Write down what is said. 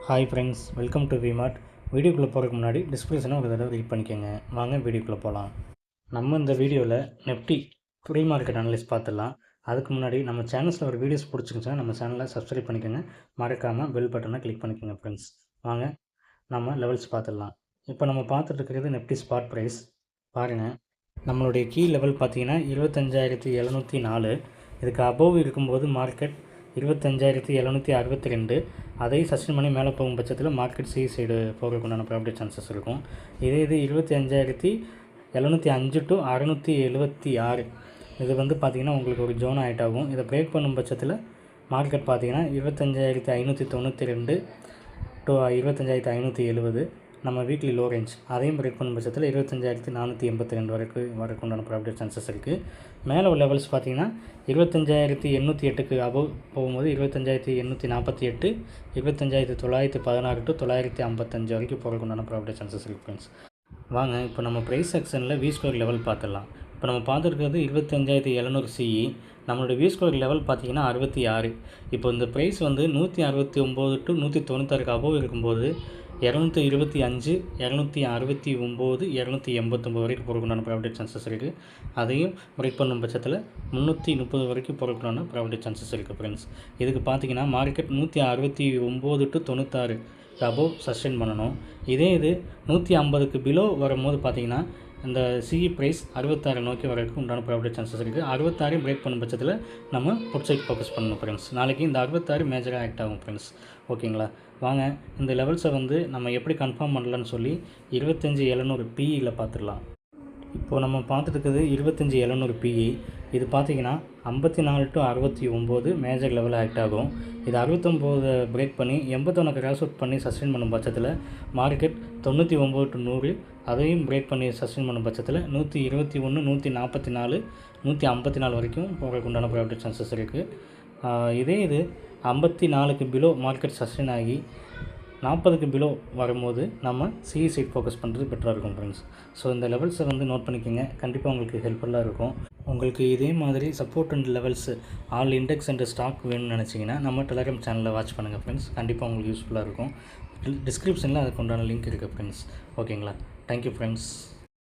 Hi friends, welcome to V-Mart. வீடியோக்குள்ளே போகிறதுக்கு முன்னாடி டிஸ்கிரிப்ஷனை ஒரு தடவை ரீட் பண்ணிக்கோங்க. வாங்க வீடியோக்குள்ளே போகலாம். நம்ம இந்த வீடியோவில் நெஃப்டி ஃப்ரீ மார்க்கெட் அனலிஸ்ட் பார்த்துடலாம். அதுக்கு முன்னாடி நம்ம சேனல்ஸில் ஒரு வீடியோஸ் பிடிச்சிருந்துச்சுன்னா நம்ம சேனலை சப்ஸ்கிரைப் பண்ணிக்கோங்க. மறக்காமல் பெல் பட்டனை கிளிக் பண்ணிக்கோங்க ஃப்ரெண்ட்ஸ். வாங்க நம்ம லெவல்ஸ் பார்த்துடலாம். இப்போ நம்ம பார்த்துட்டு இருக்கிறது நெஃப்டி ஸ்பாட் ப்ரைஸ். பாருங்கள், நம்மளுடைய கீ லெவல் பார்த்தீங்கன்னா 25,704. இதுக்கு அபோவ் இருக்கும்போது மார்க்கெட் 25,762. அதை சஸ்டெயின் பண்ணி மேலே போகும் பட்சத்தில் மார்க்கெட் சி சைடு போகிறதுக்கு உண்டான ப்ராபபிலிட்டி சான்சஸ் இருக்கும். இது 25,705 டு 676. இது பார்த்திங்கன்னா உங்களுக்கு ஒரு ஜோன் ஆகிட் ஆகும். இதை பிரேக் பண்ணும் பட்சத்தில் மார்க்கெட் பார்த்திங்கன்னா 25,592 டு 25,570 நம்ம வீக்லி லோ ரேஞ்ச். அதையும் பிரேக் பண்ணும் பட்சத்தில் 25,482 வரைக்கும் வரக்குண்டான ப்ராபபிலிட்டி சான்சஸ் இருக்குது. மேலே உள்ள லெவல்ஸ் பார்த்திங்கன்னா 25,808க்கு அபோவ் போகும்போது 25,848, 25,916 டு 955 வரைக்கும் போகிறதுக்குண்டான ப்ராபபிலிட்டி சான்சஸ் இருக்குது ஃப்ரெண்ட்ஸ். வாங்க இப்போ நம்ம ப்ரைஸ் செக்ஷனில் வி ஸ்கொயர் லெவல் பார்த்துடலாம். இப்போ நம்ம பார்த்துருக்கிறது 25,700 சிஇ. நம்மளோட வி ஸ்கொயர் லெவல் பார்த்திங்கன்னா 66. இப்போ இந்த ப்ரைஸ் 169 டு 196க்கு அபோவ் இருக்கும்போது 225, 269, 289 வரைக்கும் போகிறதுக்குண்டான ப்ராபபிலிட்டி சான்சஸ் இருக்குது. அதையும் பிரேக் பண்ணும் பட்சத்தில் 330 வரைக்கும் போகிறதுக்குண்டான ப்ராபபிலிட்டி சான்சஸ் இருக்குது ஃப்ரெண்ட்ஸ். இதுக்கு பார்த்திங்கன்னா மார்க்கெட் 169 டு 96 அபோவ் சஸ்டெயின் பண்ணணும். இது 150க்கு பிலோ வரும்போது பார்த்திங்கன்னா இந்த சிஇ ப்ரைஸ் 66 நோக்கி வரைக்கும் உண்டான ப்ராபபிலிட்டி சான்சஸ் இருக்குது. 66 பிரேக் பண்ணும் பட்சத்தில் நம்ம புட் சைட் ஃபோக்கஸ் பண்ணணும் ஃப்ரெண்ட்ஸ். நாளைக்கு இந்த 66 மேஜராக ஆக்ட் ஆகும் ஃப்ரெண்ட்ஸ். ஓகேங்களா? வாங்க இந்த லெவல்ஸை நம்ம எப்படி கன்ஃபார்ம் பண்ணலான்னு சொல்லி 25,700 பிஇயில் பார்த்துடலாம். இப்போது நம்ம பார்த்துட்டு இருக்கிறது 25,700 பிஇ. இது பார்த்திங்கன்னா 54 டு 69 மேஜர் லெவலில் ஆக்ட் ஆகும். இது 69 பிரேக் பண்ணி 81 கிராஸ் அவுட் பண்ணி சஸ்டெயின் பண்ணும் பட்சத்தில் மார்க்கெட் 99 டு 100 அதையும் பிரேக் பண்ணி சஸ்டெயின் பண்ணும் பட்சத்தில் 121, 144, 154 வரைக்கும் போகிறதுக்கு உண்டான ப்ராபபிலிட்டி சான்சஸ் இருக்குது. இது 54க்கு பிலோ மார்க்கெட் சஸ்டெயின் ஆகி 40க்கு பிலோ வரும்போது நம்ம சிஇ சைட் ஃபோக்கஸ் பண்ணுறது பெட்டராக இருக்கும் ஃப்ரெண்ட்ஸ். ஸோ இந்த லெவல்ஸை நோட் பண்ணிக்கோங்க. கண்டிப்பாக உங்களுக்கு ஹெல்ப்ஃபுல்லாக இருக்கும். உங்களுக்கு இதே மாதிரி support and levels all index and stock வேணும்னு நினச்சிங்கன்னா நம்ம டெலிகிராம் சேனலில் வாட்ச் பண்ணுங்கள் ஃப்ரெண்ட்ஸ். கண்டிப்பாக உங்களுக்கு யூஸ்ஃபுல்லாக இருக்கும். டிஸ்கிரிப்ஷனில் அதுக்கு உண்டான லிங்க் இருக்குது ஃப்ரெண்ட்ஸ். ஓகேங்களா? Thank you friends.